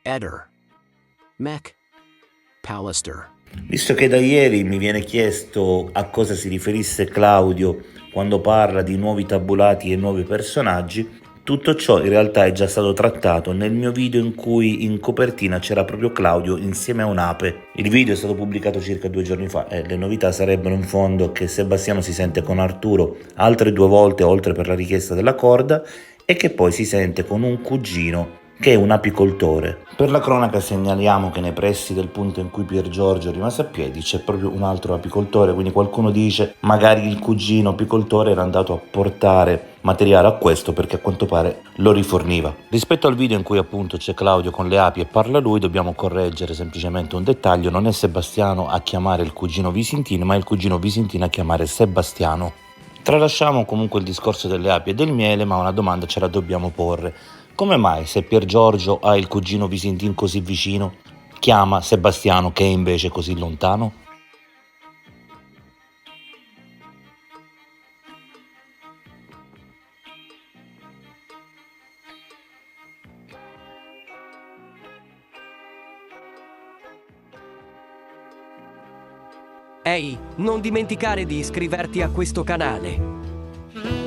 Eder. Mech. Pallister. Visto che da ieri mi viene chiesto a cosa si riferisse Claudio quando parla di nuovi tabulati e nuovi personaggi, tutto ciò in realtà è già stato trattato nel mio video in cui in copertina c'era proprio Claudio insieme a un'ape. Il video è stato pubblicato circa 2 giorni fa e le novità sarebbero in fondo che Sebastiano si sente con Arturo altre 2 volte oltre per la richiesta della corda e che poi si sente con un cugino che è un apicoltore. Per la cronaca segnaliamo che nei pressi del punto in cui Pier Giorgio è rimasto a piedi c'è proprio un altro apicoltore, quindi qualcuno dice magari il cugino apicoltore era andato a portare materiale a questo perché a quanto pare lo riforniva. Rispetto al video in cui appunto c'è Claudio con le api e parla lui, dobbiamo correggere semplicemente un dettaglio: non è Sebastiano a chiamare il cugino Visentino, ma è il cugino Visentino a chiamare Sebastiano. Tralasciamo comunque il discorso delle api e del miele, ma una domanda ce la dobbiamo porre. Come mai, se Pier Giorgio ha il cugino Visintin così vicino, chiama Sebastiano che è invece così lontano? Ehi, non dimenticare di iscriverti a questo canale.